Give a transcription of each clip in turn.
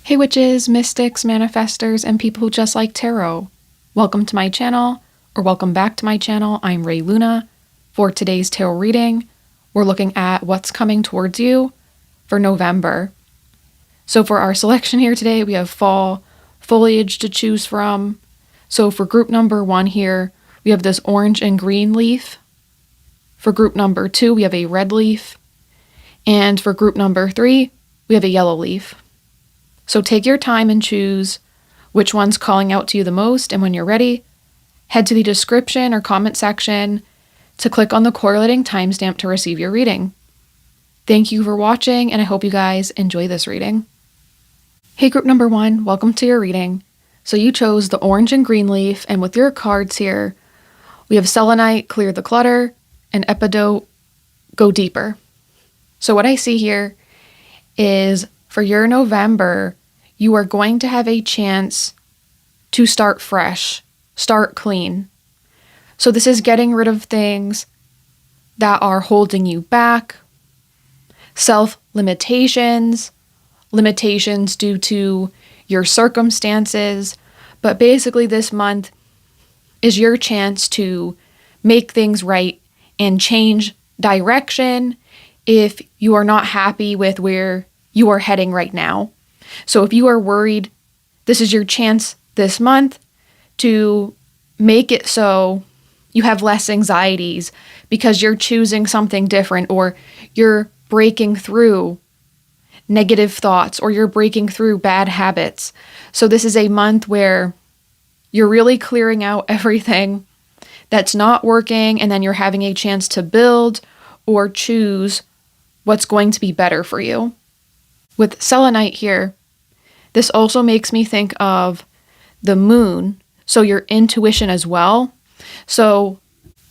Hey witches, mystics, manifestors, and people who just like tarot. Welcome to my channel, or welcome back to my channel. I'm Ray Luna. For today's tarot reading, we're looking at what's coming towards you for November. So for our selection here today, we have fall foliage to choose from. So for group number 1 here, we have this orange and green leaf. For group number 2, we have a red leaf. And for group number 3, we have a yellow leaf. So take your time and choose which one's calling out to you the most, and when you're ready, head to the description or comment section to click on the correlating timestamp to receive your reading. Thank you for watching, and I hope you guys enjoy this reading. Hey group number 1, welcome to your reading. So you chose the orange and green leaf, and with your cards here, we have Selenite, Clear the Clutter, and Epidote, Go Deeper. So what I see here is for your November, you are going to have a chance to start fresh, start clean. So this is getting rid of things that are holding you back, self-limitations, limitations due to your circumstances. But basically this month is your chance to make things right and change direction if you are not happy with where you are heading right now. So if you are worried, this is your chance this month to make it so you have less anxieties because you're choosing something different, or you're breaking through negative thoughts, or you're breaking through bad habits. So this is a month where you're really clearing out everything that's not working, and then you're having a chance to build or choose what's going to be better for you. With selenite here, this also makes me think of the moon, so your intuition as well. So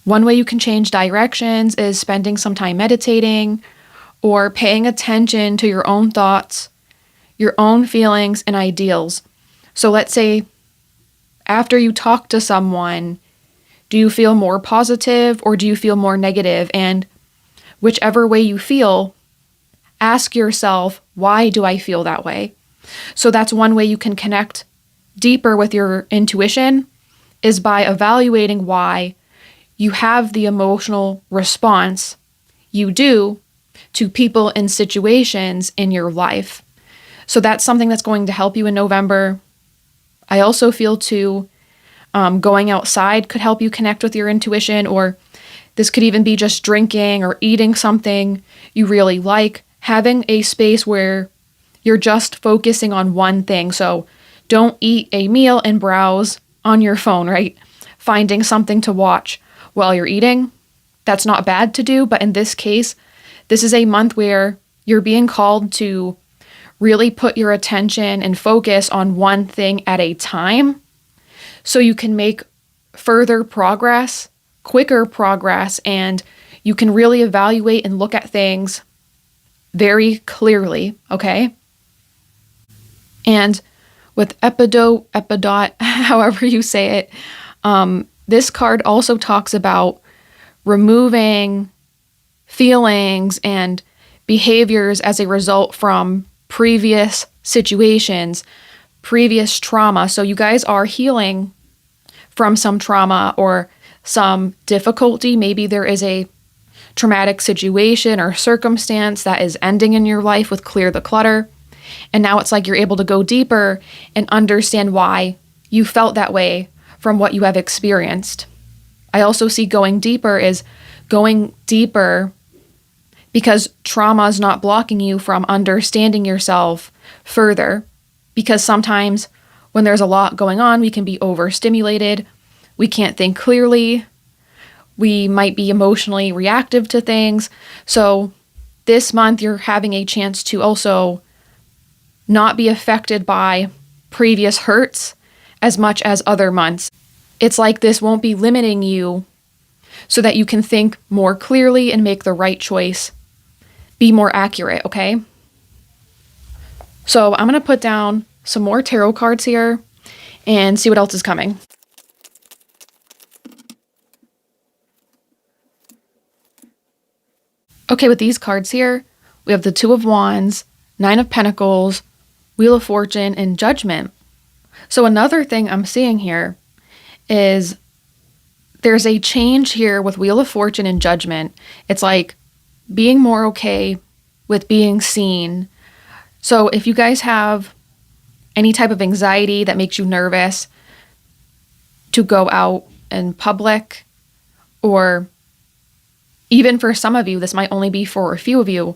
one way you can change directions is spending some time meditating or paying attention to your own thoughts, your own feelings and ideals. So let's say after you talk to someone, do you feel more positive or do you feel more negative? And whichever way you feel, ask yourself, why do I feel that way? So that's one way you can connect deeper with your intuition, is by evaluating why you have the emotional response you do to people and situations in your life. So that's something that's going to help you in November. I also feel too, going outside could help you connect with your intuition, or this could even be just drinking or eating something you really like. Having a space where you're just focusing on one thing. So don't eat a meal and browse on your phone, right? Finding something to watch while you're eating, that's not bad to do. But in this case, this is a month where you're being called to really put your attention and focus on one thing at a time, so you can make further progress, quicker progress, and you can really evaluate and look at things very clearly, okay? And with Epidote, however you say it, this card also talks about removing feelings and behaviors as a result from previous situations, previous trauma. So you guys are healing from some trauma or some difficulty. Maybe there is a traumatic situation or circumstance that is ending in your life with Clear the Clutter. And now it's like you're able to go deeper and understand why you felt that way from what you have experienced. I also see going deeper is going deeper because trauma is not blocking you from understanding yourself further. Because sometimes when there's a lot going on, we can be overstimulated. We can't think clearly. We might be emotionally reactive to things. So this month you're having a chance to also not be affected by previous hurts as much as other months. It's like this won't be limiting you, so that you can think more clearly and make the right choice, be more accurate, okay? So I'm going to put down some more tarot cards here and see what else is coming. Okay, with these cards here, we have the Two of Wands, Nine of Pentacles, Wheel of Fortune, and Judgment. So another thing I'm seeing here is there's a change here with Wheel of Fortune and Judgment. It's like being more okay with being seen. So if you guys have any type of anxiety that makes you nervous to go out in public, or even for some of you, this might only be for a few of you,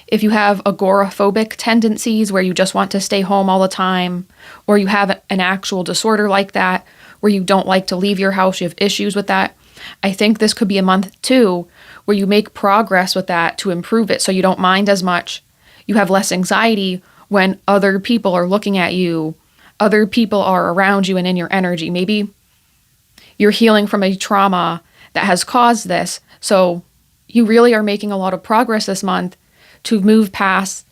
if you have agoraphobic tendencies where you just want to stay home all the time, or you have an actual disorder like that where you don't like to leave your house, you have issues with that, I think this could be a month too where you make progress with that to improve it so you don't mind as much. You have less anxiety when other people are looking at you, other people are around you and in your energy. Maybe you're healing from a trauma that has caused this. So you really are making a lot of progress this month to move past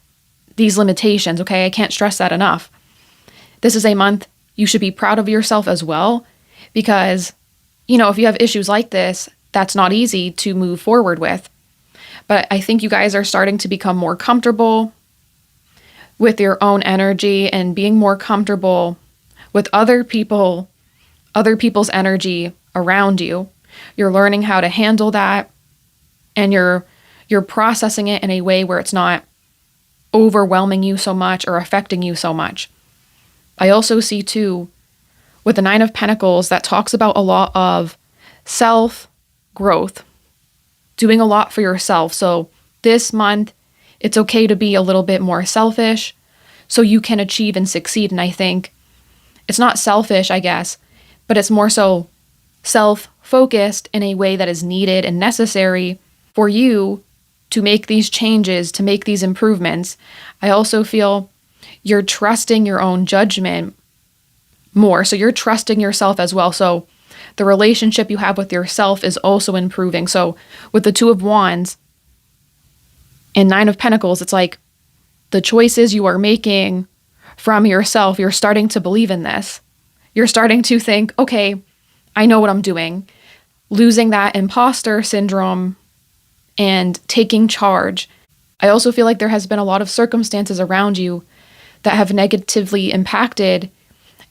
these limitations, okay? I can't stress that enough. This is a month you should be proud of yourself as well, because, if you have issues like this, that's not easy to move forward with. But I think you guys are starting to become more comfortable with your own energy and being more comfortable with other people's energy around you. You're learning how to handle that, and you're processing it in a way where it's not overwhelming you so much or affecting you so much. I also see too, with the Nine of Pentacles, that talks about a lot of self-growth, doing a lot for yourself. So this month, it's okay to be a little bit more selfish so you can achieve and succeed. And I think it's not selfish, I guess, but it's more so self-focused in a way that is needed and necessary for you to make these changes, to make these improvements. I also feel you're trusting your own judgment more. So you're trusting yourself as well. So the relationship you have with yourself is also improving. So with the Two of Wands and Nine of Pentacles, it's like the choices you are making from yourself, you're starting to believe in this. You're starting to think, okay, I know what I'm doing. Losing that imposter syndrome and taking charge. I also feel like there has been a lot of circumstances around you that have negatively impacted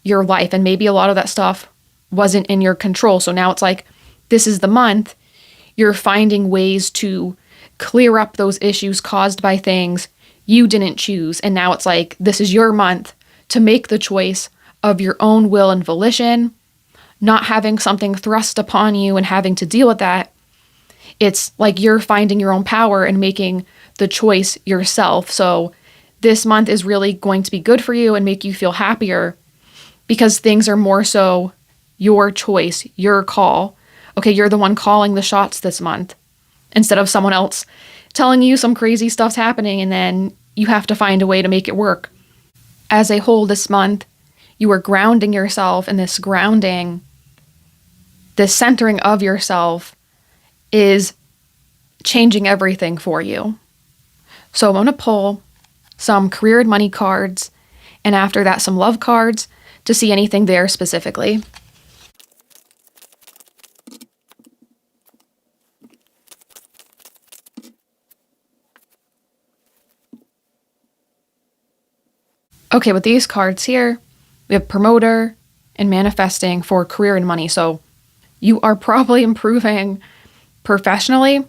your life, and maybe a lot of that stuff wasn't in your control. So now it's like, this is the month you're finding ways to clear up those issues caused by things you didn't choose. And now it's like, this is your month to make the choice of your own will and volition, not having something thrust upon you and having to deal with that. It's like you're finding your own power and making the choice yourself. So this month is really going to be good for you and make you feel happier because things are more so your choice, your call. Okay, you're the one calling the shots this month instead of someone else telling you some crazy stuff's happening and then you have to find a way to make it work. As a whole this month, you are grounding yourself, and this grounding, this centering of yourself is changing everything for you. So I'm going to pull some career and money cards, and after that some love cards to see anything there specifically. Okay, with these cards here, we have promoter and manifesting for career and money. So you are probably improving professionally.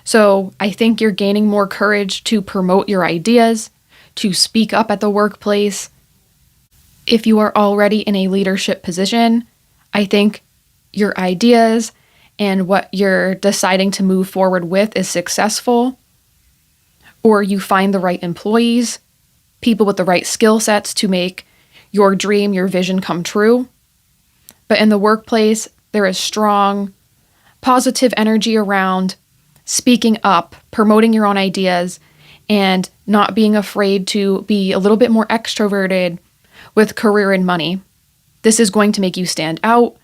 So I think you're gaining more courage to promote your ideas, to speak up at the workplace. If you are already in a leadership position, I think your ideas and what you're deciding to move forward with is successful, or you find the right employees, people with the right skill sets to make your dream, your vision come true. But in the workplace, there is strong, positive energy around speaking up, promoting your own ideas, and not being afraid to be a little bit more extroverted with career and money. This is going to make you stand out.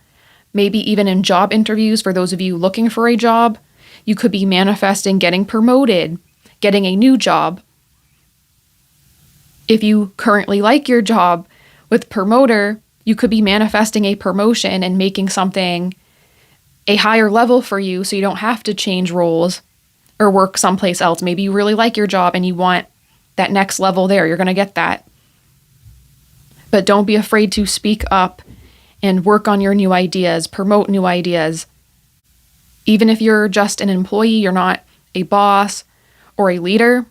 Maybe even in job interviews, for those of you looking for a job, you could be manifesting getting promoted, getting a new job. If you currently like your job with promoter, you could be manifesting a promotion and making something a higher level for you so you don't have to change roles or work someplace else. Maybe you really like your job and you want that next level there. You're going to get that. But don't be afraid to speak up and work on your new ideas, promote new ideas. Even if you're just an employee, you're not a boss or a leader,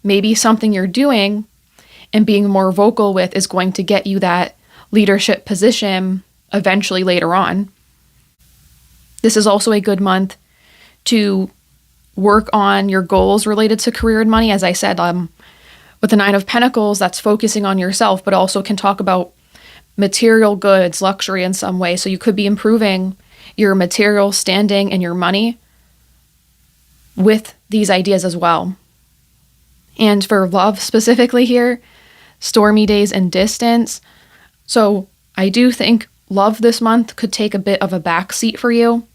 maybe something you're doing and being more vocal with is going to get you that leadership position eventually later on. This is also a good month to work on your goals related to career and money. As I said, with the Nine of Pentacles, that's focusing on yourself, but also can talk about material goods, luxury in some way. So you could be improving your material standing and your money with these ideas as well. And for love specifically here, stormy days and distance. So I do think love this month could take a bit of a backseat for you.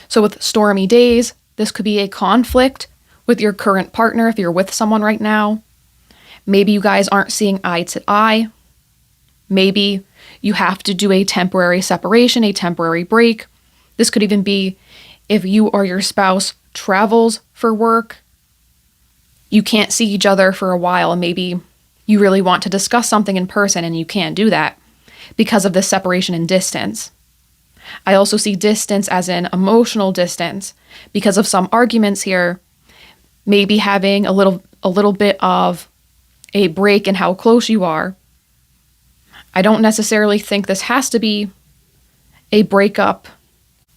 So with stormy days, this could be a conflict with your current partner if you're with someone right now. Maybe you guys aren't seeing eye to eye. Maybe you have to do a temporary separation, a temporary break. This could even be if you or your spouse travels for work. You can't see each other for a while, and maybe you really want to discuss something in person and you can't do that because of this separation and distance. I also see distance as an emotional distance because of some arguments here, maybe having a little bit of a break in how close you are. I don't necessarily think this has to be a breakup.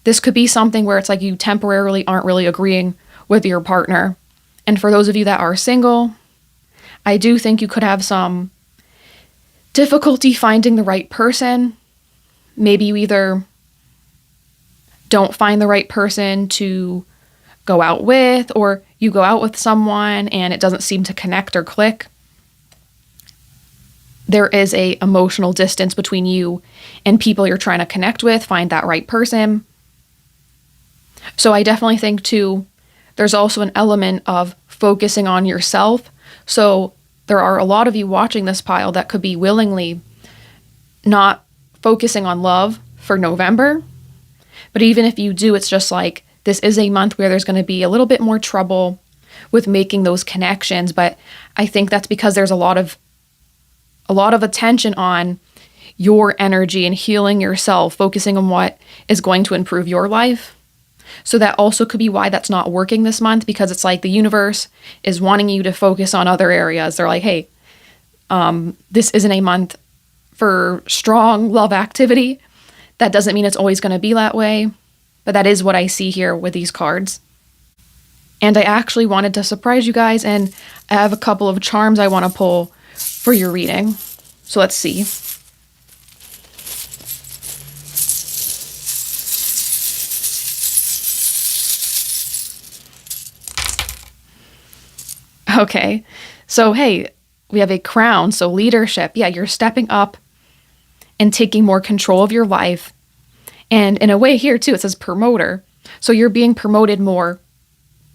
This could be something where it's like you temporarily aren't really agreeing with your partner. And for those of you that are single, I do think you could have some difficulty finding the right person. Maybe you either don't find the right person to go out with, or you go out with someone and it doesn't seem to connect or click. There is a emotional distance between you and people you're trying to connect with, find that right person. So I definitely think too, there's also an element of focusing on yourself. So there are a lot of you watching this pile that could be willingly not focusing on love for November. But even if you do, it's just like, this is a month where there's going to be a little bit more trouble with making those connections. But I think that's because there's a lot of attention on your energy and healing yourself, focusing on what is going to improve your life. So that also could be why that's not working this month, because it's like the universe is wanting you to focus on other areas. They're like, hey, this isn't a month for strong love activity. That doesn't mean it's always going to be that way, but that is what I see here with these cards. And I actually wanted to surprise you guys, and I have a couple of charms I want to pull for your reading. So let's see. Okay, so hey, we have a crown, so leadership. Yeah, you're stepping up and taking more control of your life. And in a way here too, it says promoter. So you're being promoted more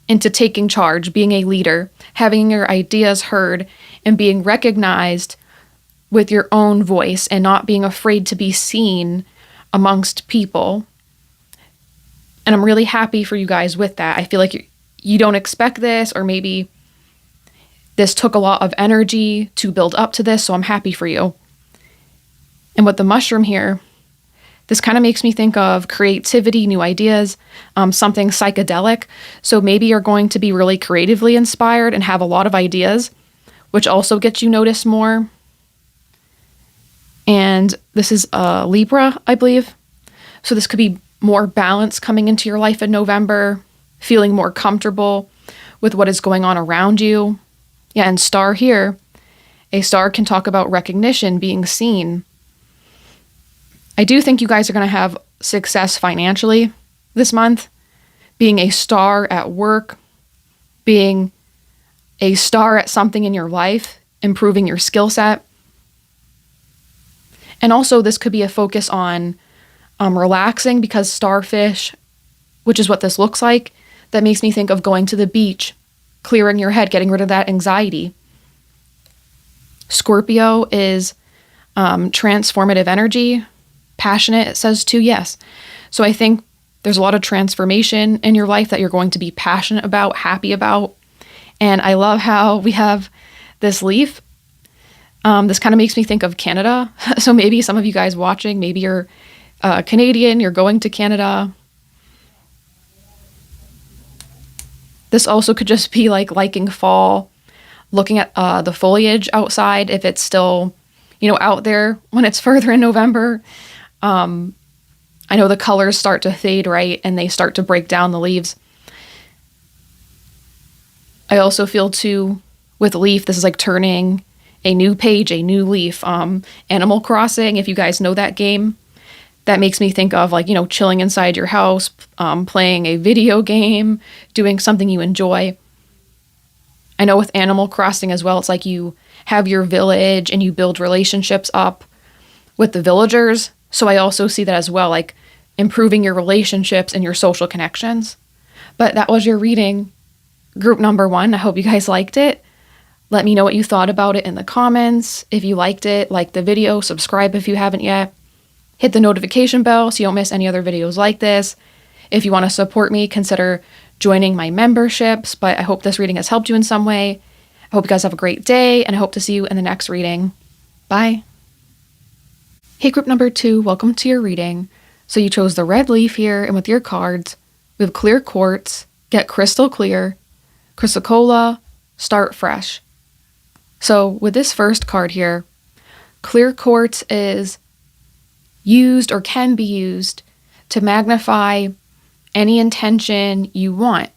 into taking charge, being a leader, having your ideas heard, and being recognized with your own voice and not being afraid to be seen amongst people. And I'm really happy for you guys with that. I feel like you don't expect this, or maybe this took a lot of energy to build up to this, so I'm happy for you. And with the mushroom here, this kind of makes me think of creativity, new ideas, something psychedelic. So maybe you're going to be really creatively inspired and have a lot of ideas, which also gets you noticed more. And this is Libra, I believe. So this could be more balance coming into your life in November, feeling more comfortable with what is going on around you. Yeah, and star here, a star can talk about recognition, being seen. I do think you guys are going to have success financially this month, being a star at work, being a star at something in your life, improving your skill set. And also this could be a focus on relaxing, because starfish, which is what this looks like, that makes me think of going to the beach, clearing your head, getting rid of that anxiety. Scorpio is transformative energy, passionate, it says too, yes. So I think there's a lot of transformation in your life that you're going to be passionate about, happy about. And I love how we have this leaf. This kind of makes me think of Canada. So maybe some of you guys watching, maybe you're Canadian, you're going to Canada. This also could just be like liking fall, looking at the foliage outside if it's still, out there when it's further in November. I know the colors start to fade, right? And they start to break down the leaves. I also feel too with leaf, this is like turning a new page, a new leaf. Animal Crossing, if you guys know that game, that makes me think of like, chilling inside your house, playing a video game, doing something you enjoy. I know with Animal Crossing as well, it's like you have your village and you build relationships up with the villagers. So I also see that as well, like improving your relationships and your social connections. But that was your reading, group number 1. I hope you guys liked it. Let me know what you thought about it in the comments. If you liked it, like the video, subscribe if you haven't yet. Hit the notification bell so you don't miss any other videos like this. If you want to support me, consider joining my memberships. But I hope this reading has helped you in some way. I hope you guys have a great day, and I hope to see you in the next reading. Bye. Hey, group number 2, welcome to your reading. So you chose the red leaf here, and with your cards, we have clear quartz, get crystal clear, chrysocolla, start fresh. So with this first card here, clear quartz is used or can be used to magnify any intention you want.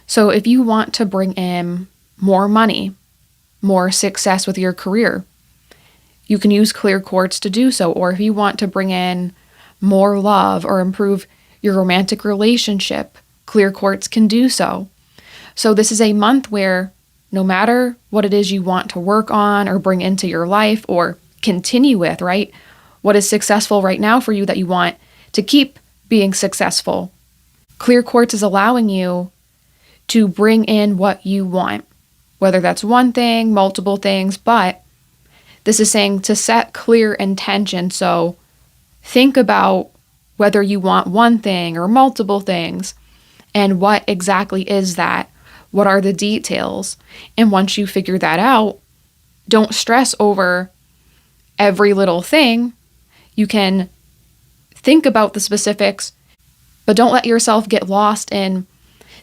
So if you want to bring in more money, more success with your career, you can use clear quartz to do so. Or if you want to bring in more love or improve your romantic relationship, clear quartz can do so. So this is a month where no matter what it is you want to work on or bring into your life or continue with, right? What is successful right now for you that you want to keep being successful? Clear quartz is allowing you to bring in what you want, whether that's one thing, multiple things, but this is saying to set clear intention. So think about whether you want one thing or multiple things and what exactly is that? What are the details? And once you figure that out, don't stress over every little thing. You can think about the specifics, but don't let yourself get lost in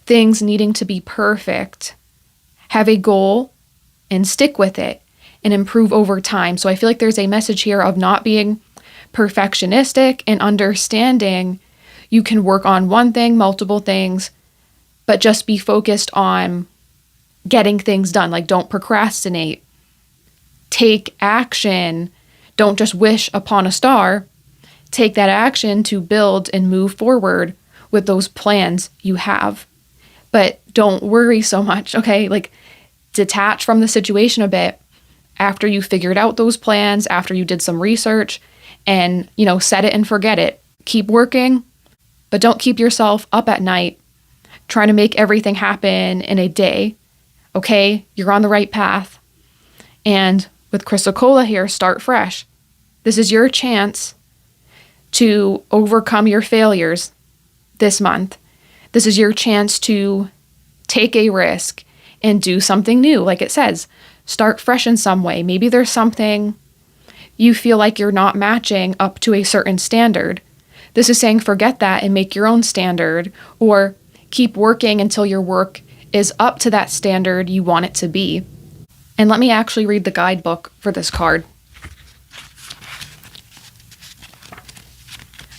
things needing to be perfect. Have a goal and stick with it and improve over time. So I feel like there's a message here of not being perfectionistic and understanding you can work on one thing, multiple things, but just be focused on getting things done. Like, don't procrastinate. Take action. Don't just wish upon a star. Take that action to build and move forward with those plans you have. But don't worry so much, okay? Like, detach from the situation a bit after you figured out those plans, after you did some research, and, set it and forget it. Keep working, but don't keep yourself up at night trying to make everything happen in a day, okay? You're on the right path. And with chrysocolla here, start fresh. This is your chance to overcome your failures this month. This is your chance to take a risk and do something new. Like it says, start fresh in some way. Maybe there's something you feel like you're not matching up to a certain standard. This is saying forget that and make your own standard, or keep working until your work is up to that standard you want it to be. And let me actually read the guidebook for this card.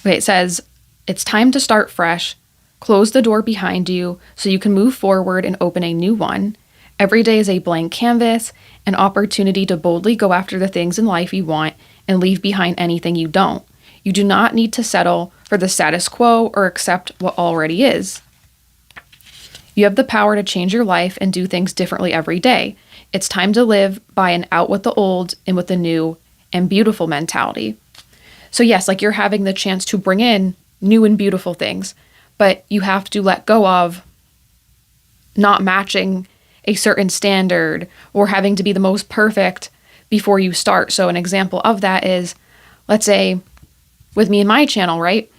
Okay, it says, it's time to start fresh. Close the door behind you so you can move forward and open a new one. Every day is a blank canvas, an opportunity to boldly go after the things in life you want and leave behind anything you don't. You do not need to settle for the status quo or accept what already is. You have the power to change your life and do things differently every day. It's time to live by an out with the old and with the new and beautiful mentality. So yes, like you're having the chance to bring in new and beautiful things, but you have to let go of not matching a certain standard or having to be the most perfect before you start. So an example of that is, let's say with me and my channel, right?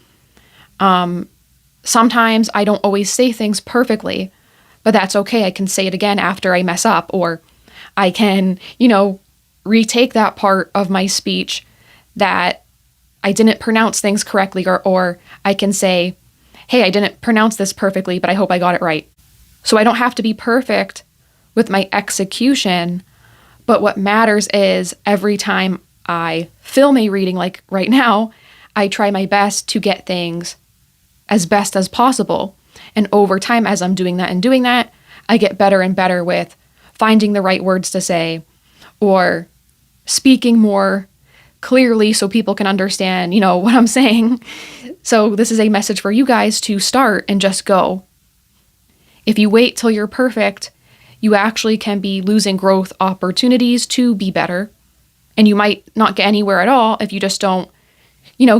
Sometimes I don't always say things perfectly, but that's okay. I can say it again after I mess up, or I can, retake that part of my speech that I didn't pronounce things correctly, or I can say, hey, I didn't pronounce this perfectly, but I hope I got it right. So I don't have to be perfect with my execution, but what matters is every time I film a reading, like right now, I try my best to get things as best as possible. And over time, as I'm doing that, I get better and better with finding the right words to say or speaking more clearly so people can understand, what I'm saying. So this is a message for you guys to start and just go. If you wait till you're perfect, you actually can be losing growth opportunities to be better. And you might not get anywhere at all if you just don't,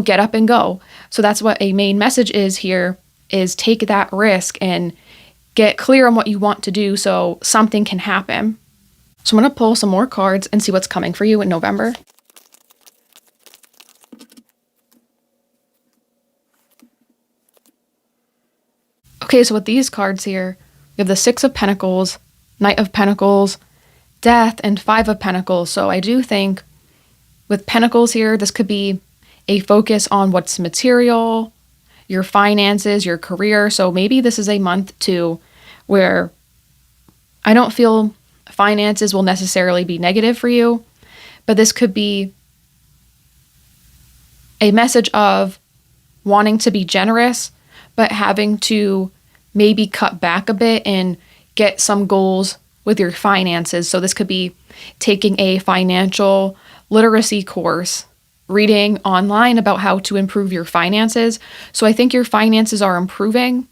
get up and go. So that's what a main message is here, is take that risk and get clear on what you want to do so something can happen. So I'm going to pull some more cards and see what's coming for you in November. Okay, so with these cards here, we have the Six of Pentacles, Knight of Pentacles, Death, and Five of Pentacles. So I do think with Pentacles here, this could be a focus on what's material, your finances, your career. So maybe this is a month too where I don't feel finances will necessarily be negative for you, but this could be a message of wanting to be generous, but having to maybe cut back a bit and get some goals with your finances. So this could be taking a financial literacy course, reading online about how to improve your finances. So I think your finances are improving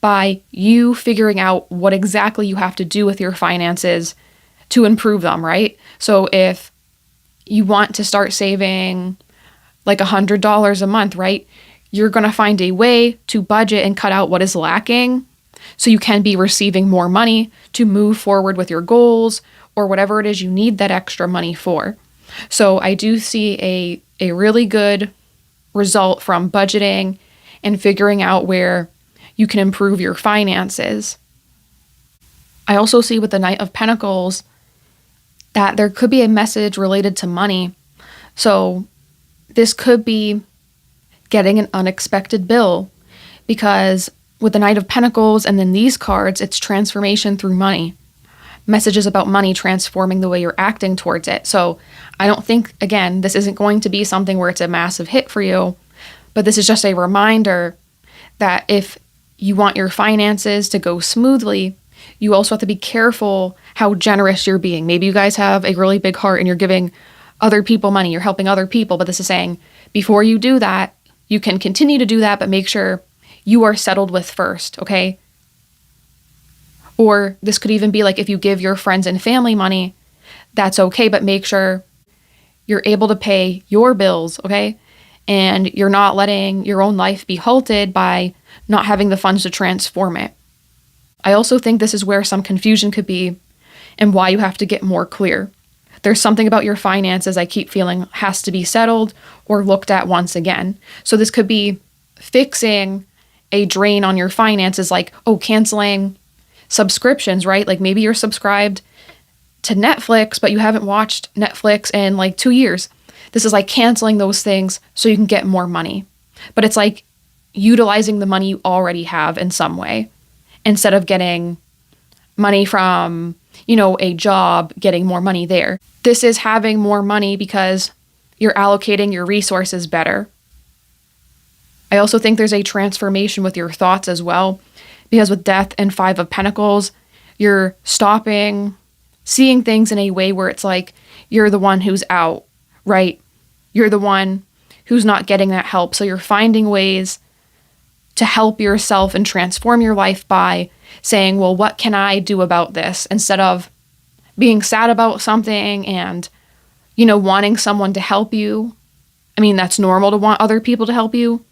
by you figuring out what exactly you have to do with your finances to improve them, right? So if you want to start saving like $100 a month, right? You're going to find a way to budget and cut out what is lacking so you can be receiving more money to move forward with your goals or whatever it is you need that extra money for. So I do see a really good result from budgeting and figuring out where you can improve your finances. I also see with the Knight of Pentacles that there could be a message related to money. So this could be getting an unexpected bill, because with the Knight of Pentacles and then these cards, it's transformation through money. Messages about money transforming the way you're acting towards it. So I don't think, again, this isn't going to be something where it's a massive hit for you, but this is just a reminder that if you want your finances to go smoothly, you also have to be careful how generous you're being. Maybe you guys have a really big heart and you're giving other people money, you're helping other people, but this is saying before you do that, you can continue to do that, but make sure you are settled with first, okay? Or this could even be like if you give your friends and family money, that's okay, but make sure you're able to pay your bills, okay? And you're not letting your own life be halted by not having the funds to transform it. I also think this is where some confusion could be and why you have to get more clear. There's something about your finances I keep feeling has to be settled or looked at once again. So this could be fixing a drain on your finances, like, canceling subscriptions, right? Like maybe you're subscribed to Netflix, but you haven't watched Netflix in like 2 years. This is like canceling those things so you can get more money. But it's like utilizing the money you already have in some way instead of getting money from, a job, getting more money there. This is having more money because you're allocating your resources better. I also think there's a transformation with your thoughts as well, because with Death and Five of Pentacles, you're stopping seeing things in a way where it's like you're the one who's out, right? You're the one who's not getting that help. So you're finding ways to help yourself and transform your life by saying, well, what can I do about this? Instead of being sad about something and, wanting someone to help you. I mean, that's normal to want other people to help you.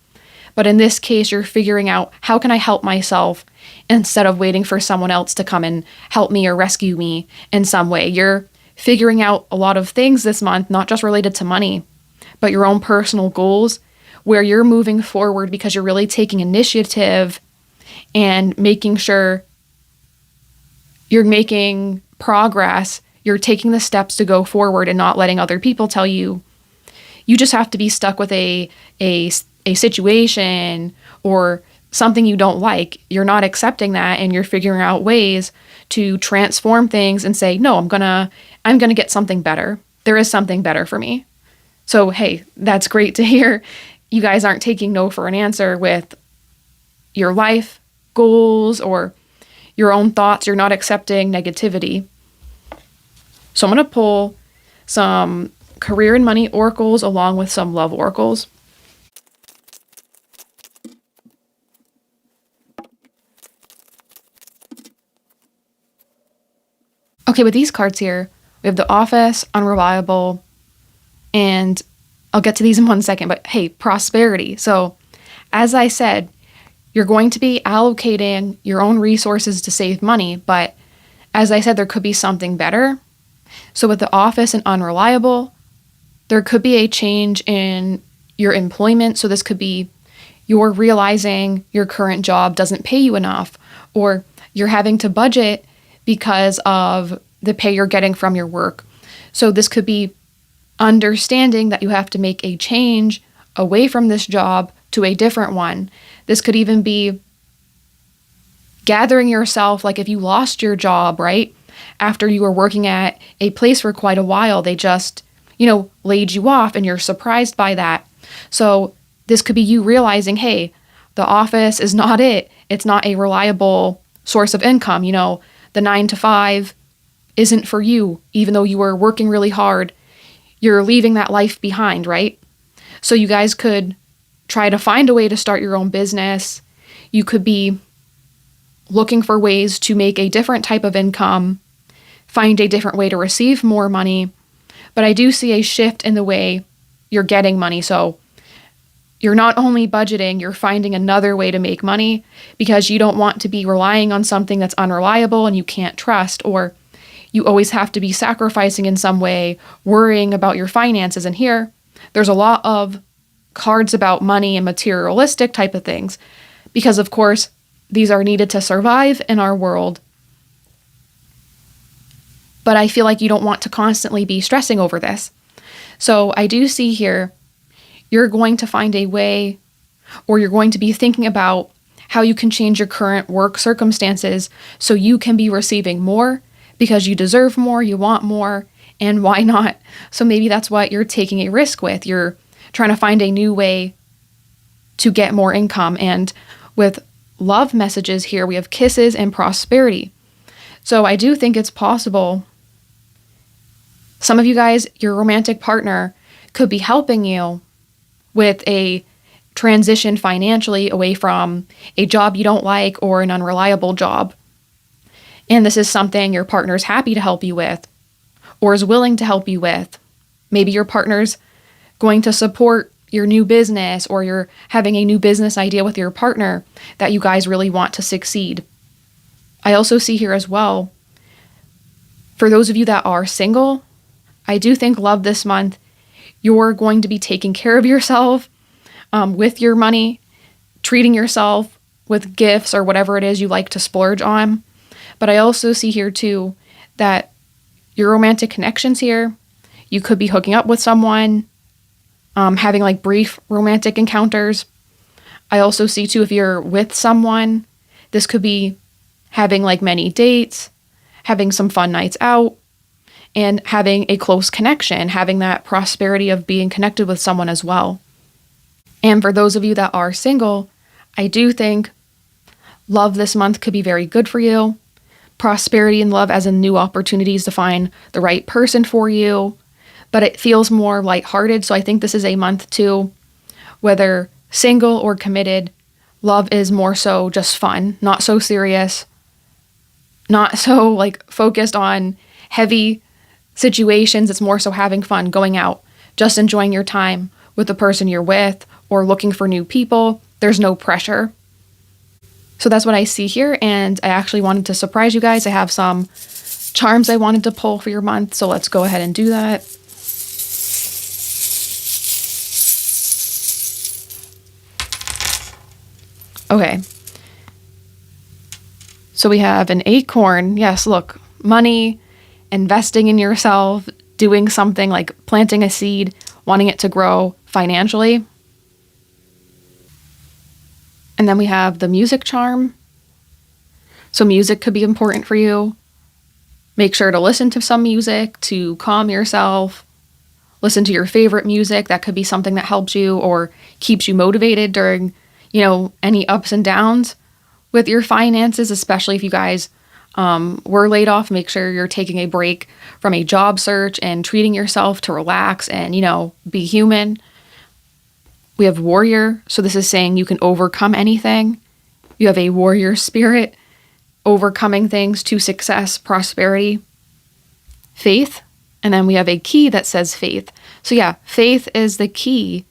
But in this case, you're figuring out, how can I help myself instead of waiting for someone else to come and help me or rescue me in some way. You're figuring out a lot of things this month, not just related to money, but your own personal goals, where you're moving forward because you're really taking initiative and making sure you're making progress. you're taking the steps to go forward and not letting other people tell you you just have to be stuck with a situation or something you don't like. You're not accepting that, and you're figuring out ways to transform things and say, no, I'm gonna get something better. There is something better for me. So hey, that's great to hear. You guys aren't taking no for an answer with your life goals or your own thoughts. You're not accepting negativity. So I'm going to pull some career and money oracles along with some love oracles. Okay, with these cards here, we have the Office, Unreliable, and I'll get to these in 1 second, but hey, prosperity. So as I said, you're going to be allocating your own resources to save money, but as I said, there could be something better. So with the Office and Unreliable, there could be a change in your employment. So this could be you're realizing your current job doesn't pay you enough, or you're having to budget because of the pay you're getting from your work. So this could be understanding that you have to make a change away from this job to a different one. This could even be gathering yourself, like if you lost your job, right? After you were working at a place for quite a while, they just, laid you off and you're surprised by that. So this could be you realizing, hey, the office is not it. It's not a reliable source of income. The 9 to 5 isn't for you, even though you were working really hard. You're leaving that life behind, right? So you guys could try to find a way to start your own business. You could be looking for ways to make a different type of income, find a different way to receive more money. But I do see a shift in the way you're getting money. So you're not only budgeting, you're finding another way to make money because you don't want to be relying on something that's unreliable and you can't trust, or you always have to be sacrificing in some way, worrying about your finances. And here, there's a lot of cards about money and materialistic type of things because, of course, these are needed to survive in our world. But I feel like you don't want to constantly be stressing over this. So I do see here, you're going to find a way, or you're going to be thinking about how you can change your current work circumstances so you can be receiving more because you deserve more, you want more, and why not? So maybe that's what you're taking a risk with. You're trying to find a new way to get more income. And with love messages here, we have kisses and prosperity. So I do think it's possible. Some of you guys, your romantic partner could be helping you with a transition financially away from a job you don't like or an unreliable job. And this is something your partner's happy to help you with or is willing to help you with. Maybe your partner's going to support your new business, or you're having a new business idea with your partner that you guys really want to succeed. I also see here as well, for those of you that are single, I do think love this month, you're going to be taking care of yourself with your money, treating yourself with gifts or whatever it is you like to splurge on. But I also see here too that your romantic connections here, you could be hooking up with someone, having like brief romantic encounters. I also see too, if you're with someone, this could be having like many dates, having some fun nights out, and having a close connection, having that prosperity of being connected with someone as well. And for those of you that are single, I do think love this month could be very good for you. Prosperity and love as in new opportunities to find the right person for you, but it feels more lighthearted. So I think this is a month too, whether single or committed, love is more so just fun, not so serious, not so like focused on heavy situations. It's more so having fun, going out, just enjoying your time with the person you're with or looking for new people. There's no pressure. So that's what I see here. And I actually wanted to surprise you guys. I have some charms I wanted to pull for your month. So let's go ahead and do that. Okay. So we have an acorn. Yes, look, money investing in yourself, doing something like planting a seed, wanting it to grow financially. And then we have the music charm. So music could be important for you. Make sure to listen to some music to calm yourself. Listen to your favorite music. That could be something that helps you or keeps you motivated during, any ups and downs with your finances, especially if you guys were laid off. Make sure you're taking a break from a job search and treating yourself to relax and, be human. We have warrior. So this is saying you can overcome anything. You have a warrior spirit, overcoming things to success, prosperity, faith. And then we have a key that says faith. So yeah, faith is the key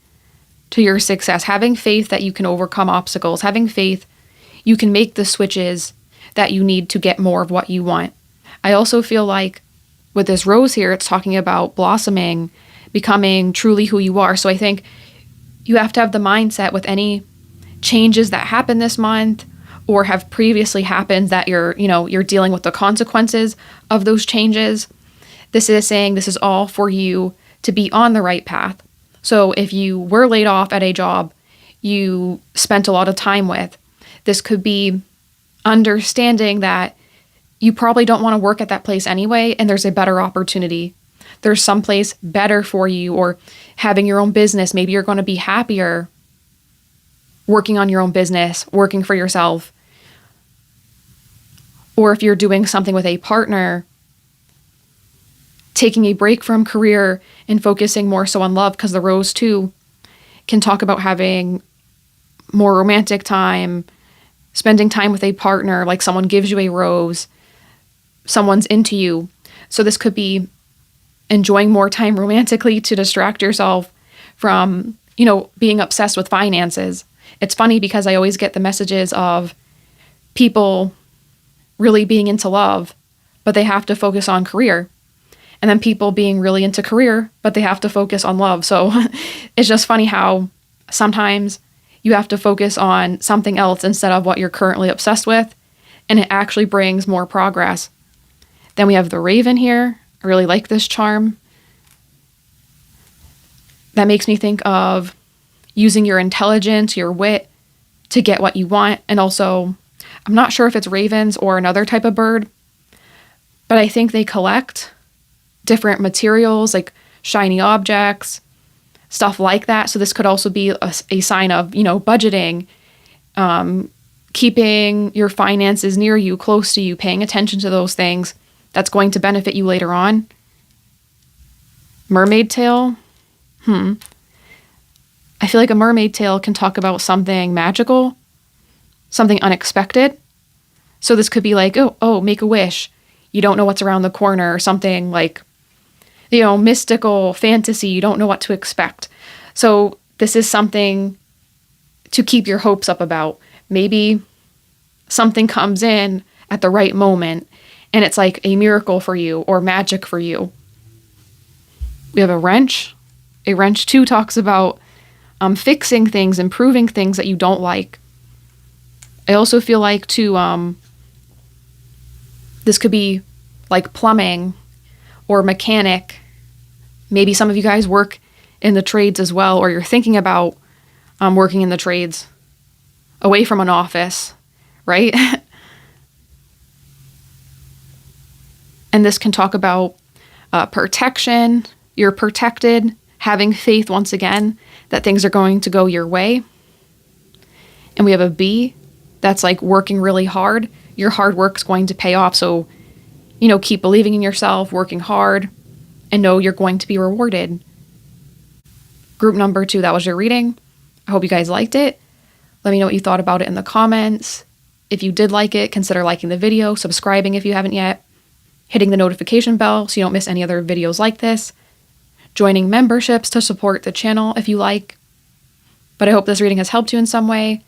to your success. Having faith that you can overcome obstacles, having faith you can make the switches that you need to get more of what you want. I also feel like with this rose here, it's talking about blossoming, becoming truly who you are. So I think you have to have the mindset with any changes that happen this month or have previously happened that you're dealing with the consequences of those changes. This is saying this is all for you to be on the right path. So if you were laid off at a job you spent a lot of time with, this could be understanding that you probably don't want to work at that place anyway, and there's a better opportunity. There's someplace better for you, or having your own business. Maybe you're going to be happier working on your own business, working for yourself. Or if you're doing something with a partner, taking a break from career and focusing more so on love, because the rose too can talk about having more romantic time, spending time with a partner, like someone gives you a rose, someone's into you. So this could be enjoying more time romantically to distract yourself from, being obsessed with finances. It's funny because I always get the messages of people really being into love, but they have to focus on career. And then people being really into career, but they have to focus on love. So it's just funny how sometimes you have to focus on something else instead of what you're currently obsessed with, and it actually brings more progress. Then we have the raven here. I really like this charm. That makes me think of using your intelligence, your wit to get what you want. And also, I'm not sure if it's ravens or another type of bird, but I think they collect different materials like shiny objects, stuff like that. So this could also be a sign of, budgeting, keeping your finances near you, close to you, paying attention to those things. That's going to benefit you later on. Mermaid tail. I feel like a mermaid tail can talk about something magical, something unexpected. So this could be like, oh, make a wish. You don't know what's around the corner, or something like, mystical fantasy. You don't know what to expect. So this is something to keep your hopes up about. Maybe something comes in at the right moment and it's like a miracle for you or magic for you. We have a wrench. A wrench too talks about fixing things, improving things that you don't like. I also feel like this could be like plumbing or mechanic. Maybe some of you guys work in the trades as well, or you're thinking about working in the trades away from an office, right? And this can talk about protection. You're protected, having faith once again that things are going to go your way. And we have a bee that's like working really hard. Your hard work's going to pay off. So, keep believing in yourself, working hard, and know you're going to be rewarded. Group number 2, that was your reading. I hope you guys liked it. Let me know what you thought about it in the comments. If you did like it, consider liking the video, subscribing if you haven't yet, hitting the notification bell so you don't miss any other videos like this, joining memberships to support the channel if you like. But I hope this reading has helped you in some way.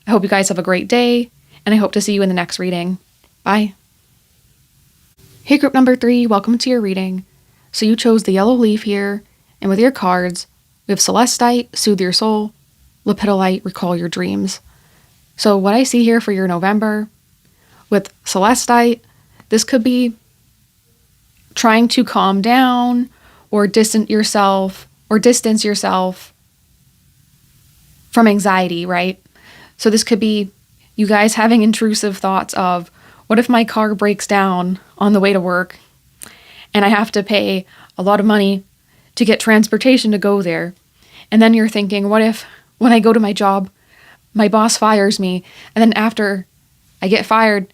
I hope you guys have a great day, and I hope to see you in the next reading. Bye. Hey, group number 3, welcome to your reading. So you chose the yellow leaf here, and with your cards, we have Celestite, Soothe Your Soul, Lepidolite, Recall Your Dreams. So what I see here for your November, with Celestite, this could be trying to calm down or distance yourself from anxiety, right? So this could be you guys having intrusive thoughts of, what if my car breaks down on the way to work and I have to pay a lot of money to get transportation to go there? And then you're thinking, what if when I go to my job, my boss fires me, and then after I get fired,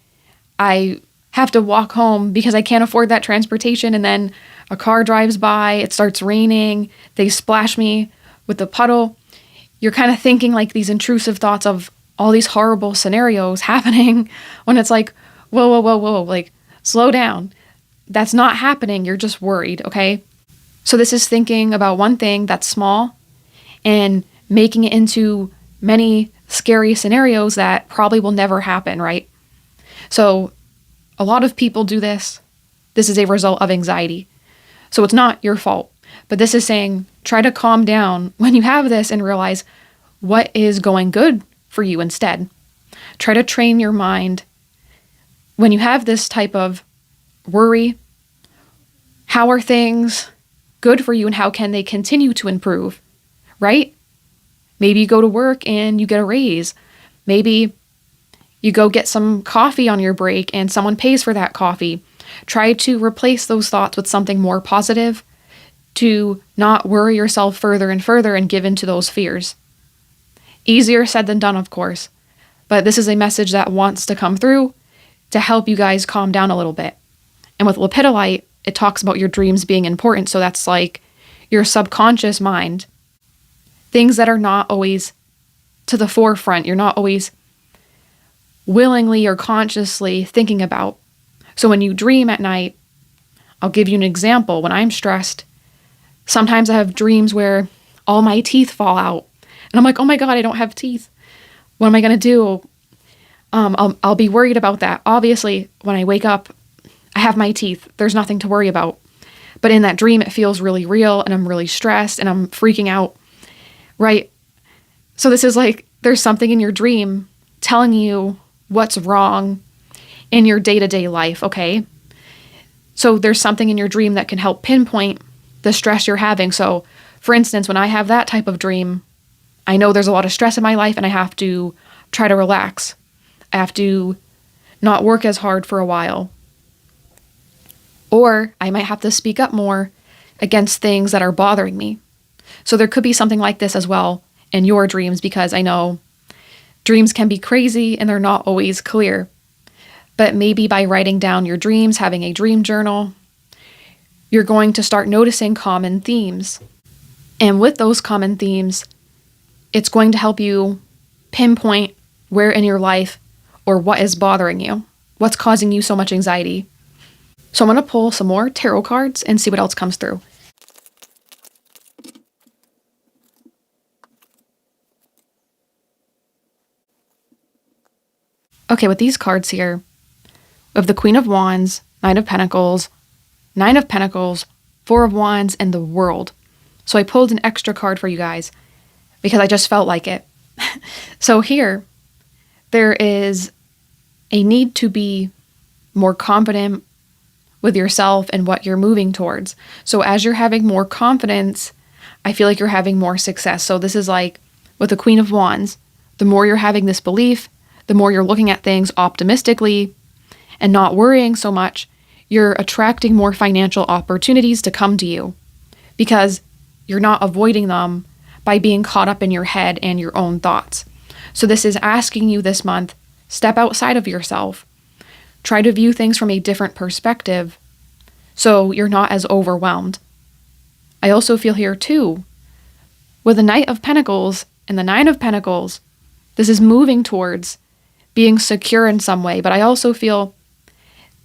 I have to walk home because I can't afford that transportation, and then a car drives by, it starts raining, they splash me with the puddle. You're kind of thinking like these intrusive thoughts of all these horrible scenarios happening when it's like, whoa, whoa, whoa, whoa, like, slow down. That's not happening. You're just worried, okay? So this is thinking about one thing that's small and making it into many scary scenarios that probably will never happen, right? So a lot of people do this. This is a result of anxiety. So it's not your fault. But this is saying, try to calm down when you have this and realize what is going good for you instead. Try to train your mind when you have this type of worry. How are things good for you and how can they continue to improve, right? Maybe you go to work and you get a raise. Maybe you go get some coffee on your break and someone pays for that coffee. Try to replace those thoughts with something more positive to not worry yourself further and further and give in to those fears. Easier said than done, of course, but this is a message that wants to come through to help you guys calm down a little bit. And with lepidolite, it talks about your dreams being important, so that's like your subconscious mind. Things that are not always to the forefront, you're not always willingly or consciously thinking about. So when you dream at night, I'll give you an example. When I'm stressed, sometimes I have dreams where all my teeth fall out. And I'm like, oh my God, I don't have teeth. What am I going to do? I'll be worried about that. Obviously, when I wake up, I have my teeth. There's nothing to worry about. But in that dream, it feels really real and I'm really stressed and I'm freaking out, right? So this is like, there's something in your dream telling you what's wrong in your day-to-day life, okay? So there's something in your dream that can help pinpoint the stress you're having. So for instance, when I have that type of dream, I know there's a lot of stress in my life and I have to try to relax. I have to not work as hard for a while. Or I might have to speak up more against things that are bothering me. So there could be something like this as well in your dreams, because I know dreams can be crazy and they're not always clear. But maybe by writing down your dreams, having a dream journal, you're going to start noticing common themes. And with those common themes, it's going to help you pinpoint where in your life or what is bothering you, what's causing you so much anxiety. So I'm going to pull some more tarot cards and see what else comes through. Okay, with these cards here, of the Queen of Wands, Knight of Pentacles, Nine of Pentacles, Four of Wands, and the World. So I pulled an extra card for you guys because I just felt like it. So here, there is a need to be more confident with yourself and what you're moving towards. So as you're having more confidence, I feel like you're having more success. So this is like with the Queen of Wands, the more you're having this belief, the more you're looking at things optimistically and not worrying so much, you're attracting more financial opportunities to come to you because you're not avoiding them by being caught up in your head and your own thoughts. So this is asking you this month, step outside of yourself. Try to view things from a different perspective so you're not as overwhelmed. I also feel here too, with the Knight of Pentacles and the Nine of Pentacles, this is moving towards being secure in some way, but I also feel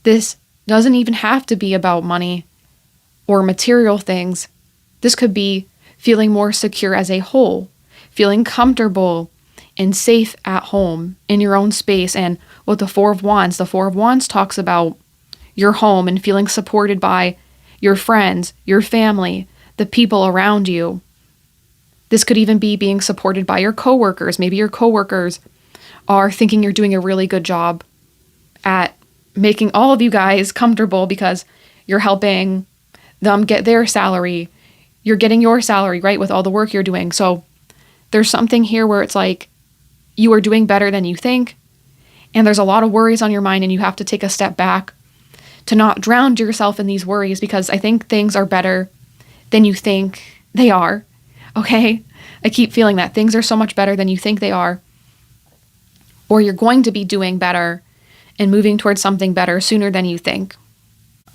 this doesn't even have to be about money or material things. This could be feeling more secure as a whole, feeling comfortable and safe at home in your own space. And with the Four of Wands talks about your home and feeling supported by your friends, your family, the people around you. This could even be being supported by your coworkers. Maybe your coworkers are thinking you're doing a really good job at making all of you guys comfortable because You're helping them get their salary. You're getting your salary, right, with all the work you're doing. So there's something here where it's like you are doing better than you think. And there's a lot of worries on your mind, and you have to take a step back to not drown yourself in these worries, because I think things are better than you think they are. Okay? I keep feeling that things are so much better than you think they are, or you're going to be doing better and moving towards something better sooner than you think.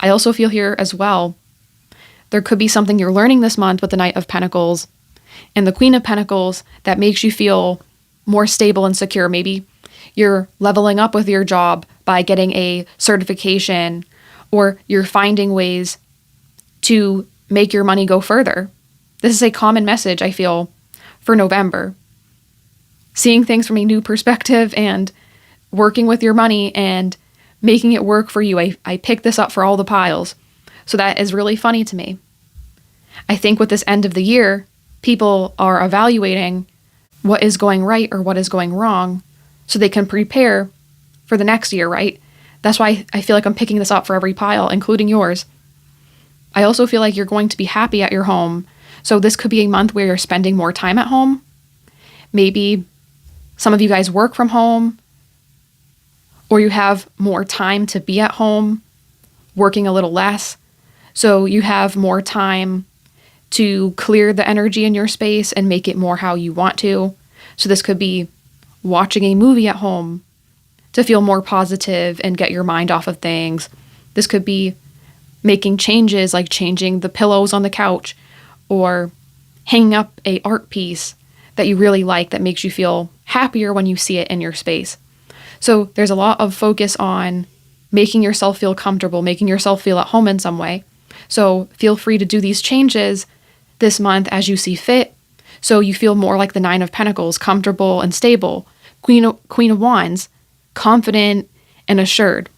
I also feel here as well, there could be something you're learning this month with the Knight of Pentacles and the Queen of Pentacles that makes you feel more stable and secure. Maybe you're leveling up with your job by getting a certification, or you're finding ways to make your money go further. This is a common message, I feel, for November. Seeing things from a new perspective and working with your money and making it work for you. I picked this up for all the piles. So that is really funny to me. I think with this end of the year, people are evaluating what is going right or what is going wrong so they can prepare for the next year, right? That's why I feel like I'm picking this up for every pile, including yours. I also feel like you're going to be happy at your home. So this could be a month where you're spending more time at home. Maybe some of you guys work from home, or you have more time to be at home, working a little less. So you have more time to clear the energy in your space and make it more how you want to. So this could be watching a movie at home to feel more positive and get your mind off of things. This could be making changes, like changing the pillows on the couch, or hanging up a art piece that you really like that makes you feel happier when you see it in your space. So there's a lot of focus on making yourself feel comfortable, making yourself feel at home in some way. So feel free to do these changes this month as you see fit, so you feel more like the Nine of Pentacles, comfortable and stable. Queen of Wands, confident and assured.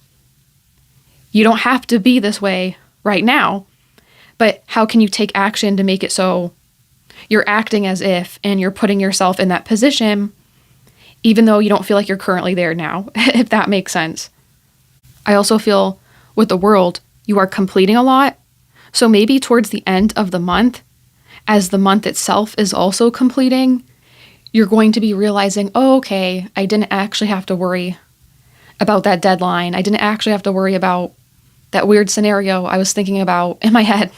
You don't have to be this way right now, but how can you take action to make it so you're acting as if, and you're putting yourself in that position, even though you don't feel like you're currently there now, if that makes sense. I also feel with the World, you are completing a lot. So maybe towards the end of the month, as the month itself is also completing, you're going to be realizing, oh, okay, I didn't actually have to worry about that deadline. I didn't actually have to worry about that weird scenario I was thinking about in my head.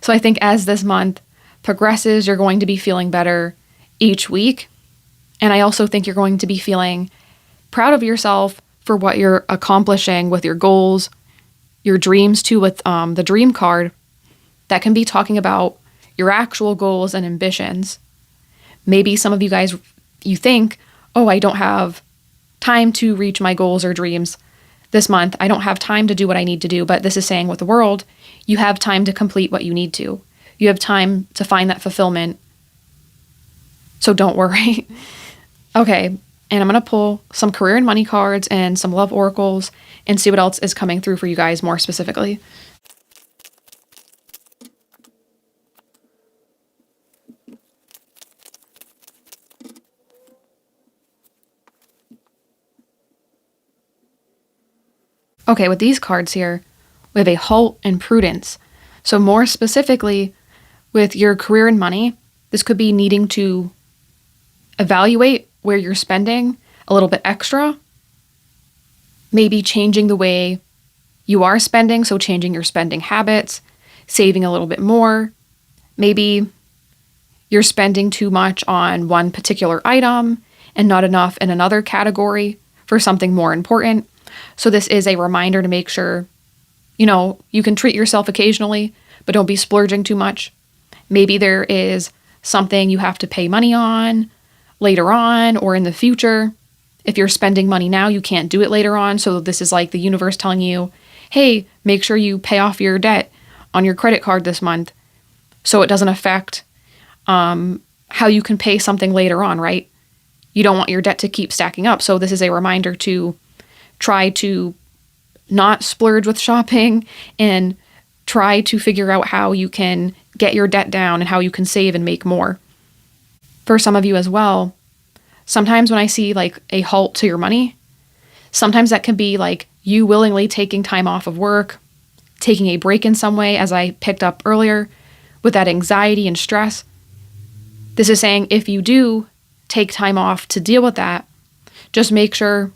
So I think as this month progresses, you're going to be feeling better each week. And I also think you're going to be feeling proud of yourself for what you're accomplishing with your goals, your dreams too, with the dream card. That can be talking about your actual goals and ambitions. Maybe some of you guys, you think, oh, I don't have time to reach my goals or dreams this month. I don't have time to do what I need to do. But this is saying with the World, you have time to complete what you need to. You have time to find that fulfillment. So don't worry. Okay, and I'm going to pull some career and money cards and some love oracles and see what else is coming through for you guys more specifically. Okay, with these cards here, we have a halt and prudence. So more specifically, with your career and money, this could be needing to evaluate where you're spending a little bit extra. Maybe changing the way you are spending, so changing your spending habits, saving a little bit more. Maybe you're spending too much on one particular item and not enough in another category for something more important. So this is a reminder to make sure, you can treat yourself occasionally, but don't be splurging too much. Maybe there is something you have to pay money on later on or in the future. If you're spending money now, you can't do it later on. So this is like the universe telling you, hey, make sure you pay off your debt on your credit card this month so it doesn't affect how you can pay something later on, right? You don't want your debt to keep stacking up. So this is a reminder to try to not splurge with shopping and try to figure out how you can get your debt down and how you can save and make more. For some of you as well, sometimes when I see like a halt to your money, sometimes that can be like you willingly taking time off of work, taking a break in some way, as I picked up earlier with that anxiety and stress. This is saying if you do take time off to deal with that, just make sure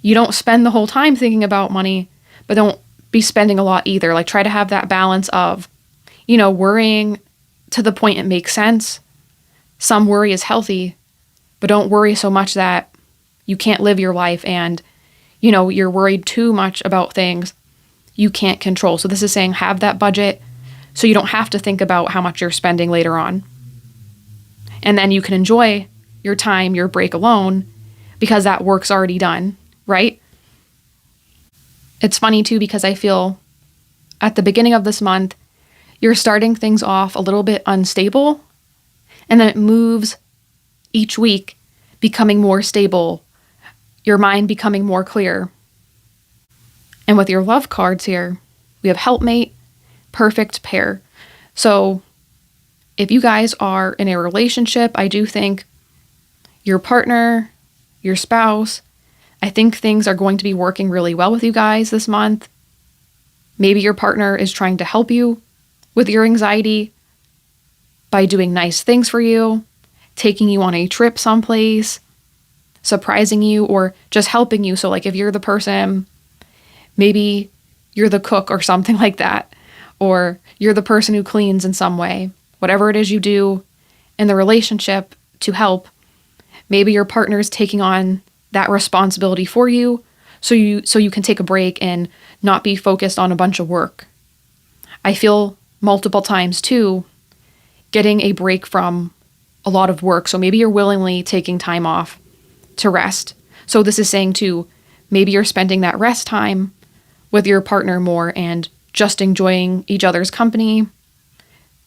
you don't spend the whole time thinking about money, but don't be spending a lot either. Like, try to have that balance of, worrying to the point it makes sense. Some worry is healthy, but don't worry so much that you can't live your life and, you're worried too much about things you can't control. So this is saying have that budget so you don't have to think about how much you're spending later on. And then you can enjoy your time, your break alone, because that work's already done, right? It's funny too, because I feel at the beginning of this month, you're starting things off a little bit unstable, and then it moves each week, becoming more stable, your mind becoming more clear. And with your love cards here, we have helpmate, perfect pair. So if you guys are in a relationship, I do think your partner, your spouse, I think things are going to be working really well with you guys this month. Maybe your partner is trying to help you with your anxiety by doing nice things for you, taking you on a trip someplace, surprising you, or just helping you. So like if you're the person, maybe you're the cook or something like that, or you're the person who cleans in some way, whatever it is you do in the relationship to help, maybe your partner is taking on that responsibility for you so you can take a break and not be focused on a bunch of work. I feel multiple times too, getting a break from a lot of work. So maybe you're willingly taking time off to rest. So this is saying too, maybe you're spending that rest time with your partner more and just enjoying each other's company.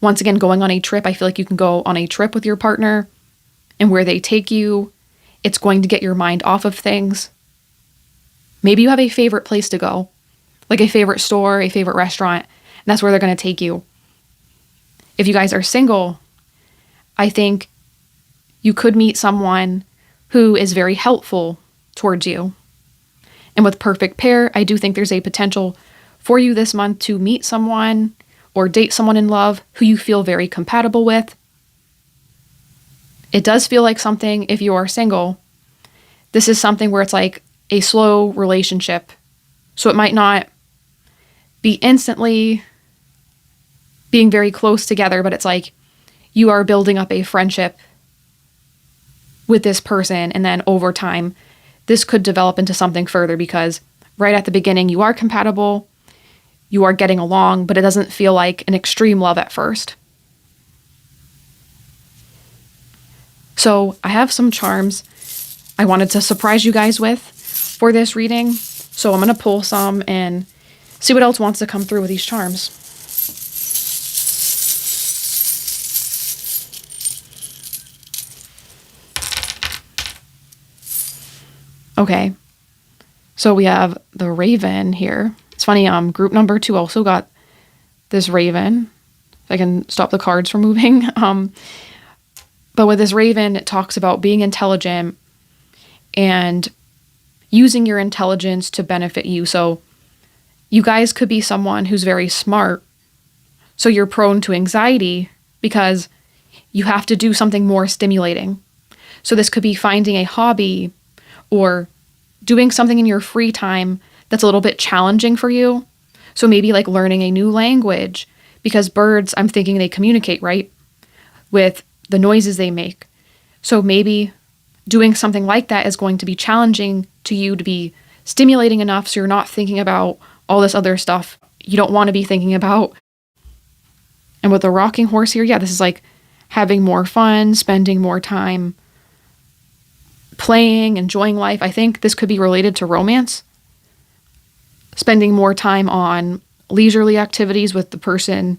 Once again, going on a trip, I feel like you can go on a trip with your partner, and where they take you, it's going to get your mind off of things. Maybe you have a favorite place to go, like a favorite store, a favorite restaurant, and that's where they're going to take you. If you guys are single, I think you could meet someone who is very helpful towards you. And with perfect pair, I do think there's a potential for you this month to meet someone or date someone in love who you feel very compatible with. It does feel like something, if you are single, this is something where it's like a slow relationship. So it might not be instantly being very close together, but it's like you are building up a friendship with this person, and then over time, this could develop into something further, because right at the beginning, you are compatible, you are getting along, but it doesn't feel like an extreme love at first. So I have some charms I wanted to surprise you guys with for this reading. So I'm going to pull some and see what else wants to come through with these charms. Okay, so we have the raven here. It's funny, group number 2 also got this raven. If I can stop the cards from moving. But with this raven, it talks about being intelligent and using your intelligence to benefit you. So you guys could be someone who's very smart. So you're prone to anxiety because you have to do something more stimulating. So this could be finding a hobby or doing something in your free time that's a little bit challenging for you. So maybe like learning a new language, because birds, I'm thinking they communicate, right? With the noises they make. So maybe doing something like that is going to be challenging to you, to be stimulating enough so you're not thinking about all this other stuff you don't want to be thinking about. And with the rocking horse here, yeah, this is like having more fun, spending more time playing, enjoying life. I think this could be related to romance. Spending more time on leisurely activities with the person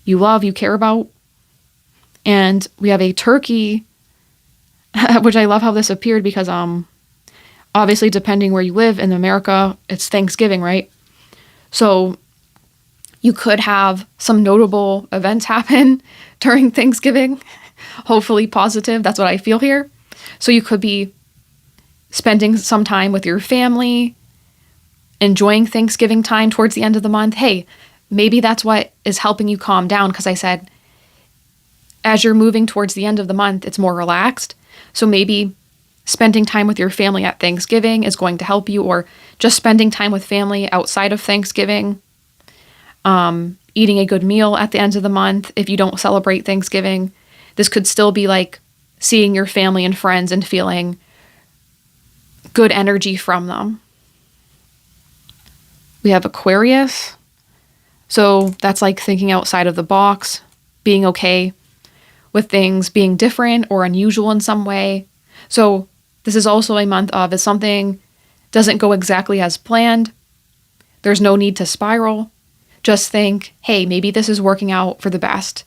you love, you care about. And we have a turkey, which I love how this appeared because obviously depending where you live in America, it's Thanksgiving, right? So you could have some notable events happen during Thanksgiving, hopefully positive. That's what I feel here. So you could be spending some time with your family, enjoying Thanksgiving time towards the end of the month, hey, maybe that's what is helping you calm down, because I said as you're moving towards the end of the month, it's more relaxed. So maybe spending time with your family at Thanksgiving is going to help you, or just spending time with family outside of Thanksgiving. Eating a good meal at the end of the month. If you don't celebrate Thanksgiving, this could still be like seeing your family and friends and feeling good energy from them. We have Aquarius. So that's like thinking outside of the box, being okay with things being different or unusual in some way. So this is also a month of, if something doesn't go exactly as planned, there's no need to spiral. Just think, hey, maybe this is working out for the best.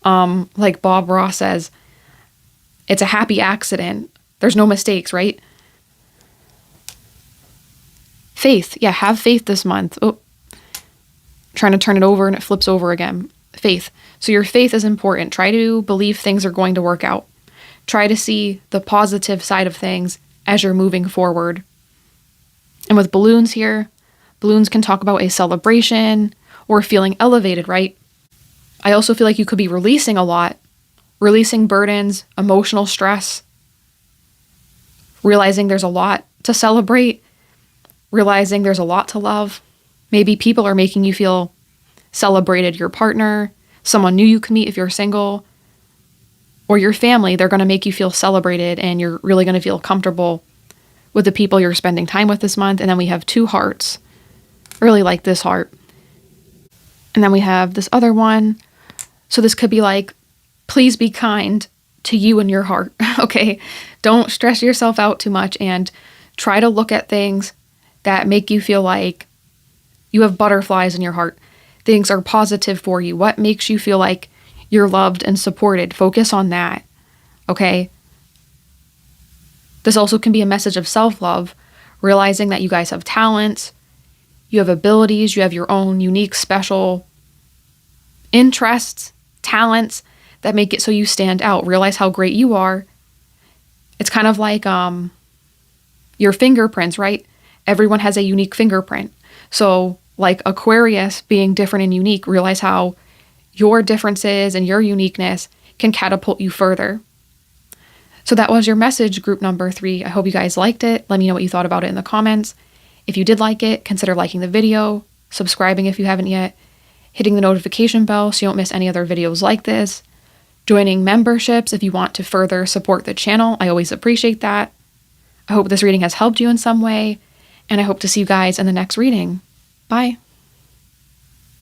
Like Bob Ross says, it's a happy accident. There's no mistakes, right? Faith. Yeah, have faith this month. Oh, trying to turn it over and it flips over again. Faith. So your faith is important. Try to believe things are going to work out. Try to see the positive side of things as you're moving forward. And with balloons here, balloons can talk about a celebration or feeling elevated, right? I also feel like you could be releasing a lot, releasing burdens, emotional stress, realizing there's a lot to celebrate, realizing there's a lot to love. Maybe people are making you feel celebrated. Your partner, someone new you can meet if you're single, or your family, they're going to make you feel celebrated, and you're really going to feel comfortable with the people you're spending time with this month. And then we have 2 hearts. Really like this heart. And then we have this other one. So this could be like, please be kind to you and your heart, okay? Don't stress yourself out too much, and try to look at things that make you feel like you have butterflies in your heart. Things are positive for you. What makes you feel like you're loved and supported? Focus on that, okay? This also can be a message of self-love, realizing that you guys have talents, you have abilities, you have your own unique, special interests, talents that make it so you stand out. Realize how great you are. It's kind of like your fingerprints, right? Everyone has a unique fingerprint. So like Aquarius being different and unique, realize how your differences and your uniqueness can catapult you further. So that was your message, group number 3. I hope you guys liked it. Let me know what you thought about it in the comments. If you did like it, consider liking the video, subscribing if you haven't yet, hitting the notification bell so you don't miss any other videos like this, joining memberships if you want to further support the channel. I always appreciate that. I hope this reading has helped you in some way, and I hope to see you guys in the next reading. Bye.